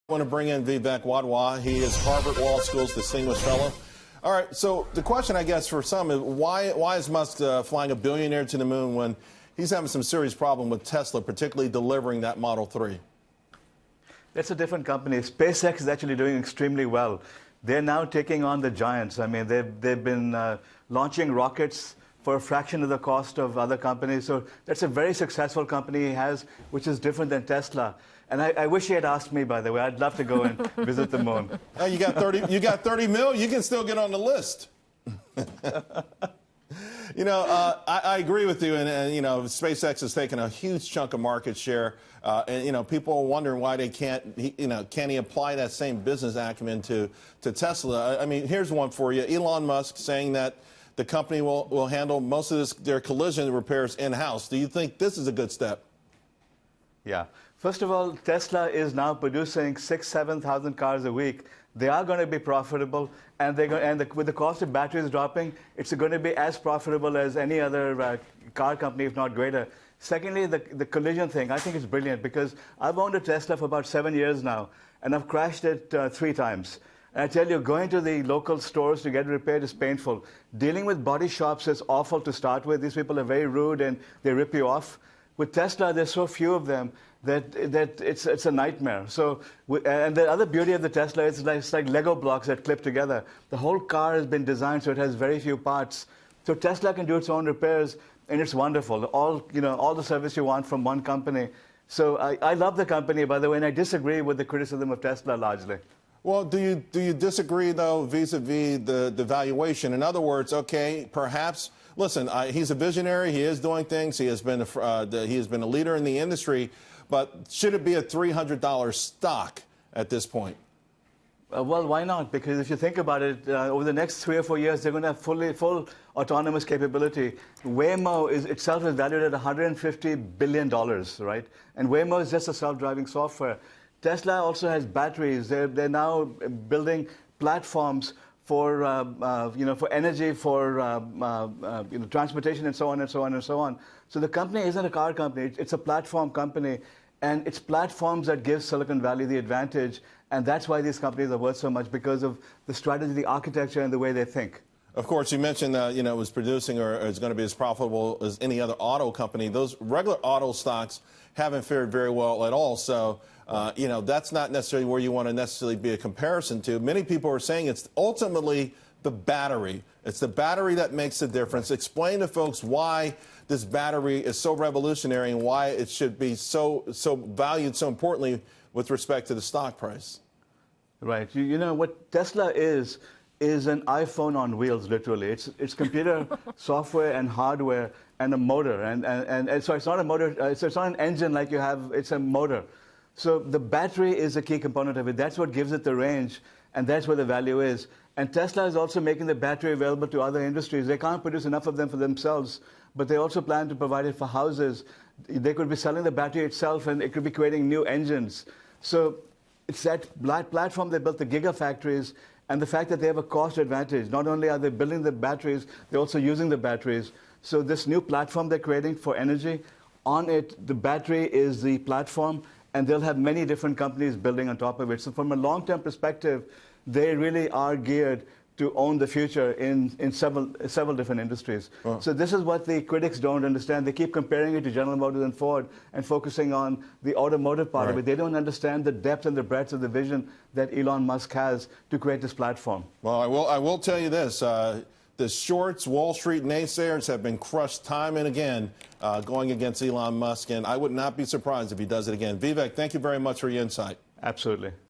I want to bring in Vivek Wadhwa. He is Harvard Law School's Distinguished Fellow. All right, so the question, I guess, for some is why is Musk flying a billionaire to the moon when he's having some serious problem with Tesla, particularly delivering that Model 3? That's a different company. SpaceX is actually doing extremely well. They're now taking on the giants. I mean, they've been launching rockets for a fraction of the cost of other companies. So that's a very successful company he has, which is different than Tesla. And I wish he had asked me, by the way. I'd love to go and visit the moon. Oh, you got 30 mil? You can still get on the list. You know, I agree with you. And, you know, SpaceX has taken a huge chunk of market share. And, you know, people are wondering why they can't, can he apply that same business acumen to Tesla? I mean, here's one for you. Elon Musk saying that the company will handle most of their collision repairs in-house. Do you think this is a good step? Yeah. First of all, Tesla is now producing 7,000 cars a week. They are going to be profitable, and with the cost of batteries dropping, it's going to be as profitable as any other car company, if not greater. Secondly, the collision thing, I think it's brilliant because I've owned a Tesla for about 7 years now, and I've crashed it 3 times. And I tell you, going to the local stores to get it repaired is painful. Dealing with body shops is awful to start with. These people are very rude, and they rip you off. With Tesla, there's so few of them that it's a nightmare. So, and the other beauty of the Tesla is it's like Lego blocks that clip together. The whole car has been designed so it has very few parts. So Tesla can do its own repairs, and it's wonderful. All the service you want from one company. So I love the company, by the way, and I disagree with the criticism of Tesla largely. Well, do you disagree, though, vis-a-vis the valuation? In other words, okay, perhaps, listen, he's a visionary. He is doing things. He has been a leader in the industry. But should it be a $300 stock at this point? Well, why not? Because if you think about it, over the next 3 or 4 years, they're going to have full autonomous capability. Waymo itself is valued at $150 billion, right? And Waymo is just a self-driving software. Tesla also has batteries. They're now building platforms for for energy, for transportation, and so on and so on and so on. So the company isn't a car company; it's a platform company, and it's platforms that give Silicon Valley the advantage, and that's why these companies are worth so much because of the strategy, the architecture, and the way they think. Of course, you mentioned it was producing or is going to be as profitable as any other auto company. Those regular auto stocks haven't fared very well at all. So, that's not necessarily where you want to necessarily be a comparison to. Many people are saying it's ultimately the battery. It's the battery that makes the difference. Explain to folks why this battery is so revolutionary and why it should be so valued so importantly with respect to the stock price. Right. You know what Tesla is an iPhone on wheels, literally. It's computer software and hardware and a motor. And so it's not a motor, it's not an engine like you have, it's a motor. So the battery is a key component of it. That's what gives it the range, and that's where the value is. And Tesla is also making the battery available to other industries. They can't produce enough of them for themselves, but they also plan to provide it for houses. They could be selling the battery itself, and it could be creating new engines. So it's that platform they built, the gigafactories, and the fact that they have a cost advantage. Not only are they building the batteries, they're also using the batteries. So this new platform they're creating for energy, on it, the battery is the platform, and they'll have many different companies building on top of it. So from a long-term perspective, they really are geared to own the future in several different industries. Wow. So this is what the critics don't understand. They keep comparing it to General Motors and Ford and focusing on the automotive part of it. They don't understand the depth and the breadth of the vision that Elon Musk has to create this platform. Well, I will tell you this. The shorts, Wall Street naysayers have been crushed time and again going against Elon Musk, and I would not be surprised if he does it again. Vivek, thank you very much for your insight. Absolutely.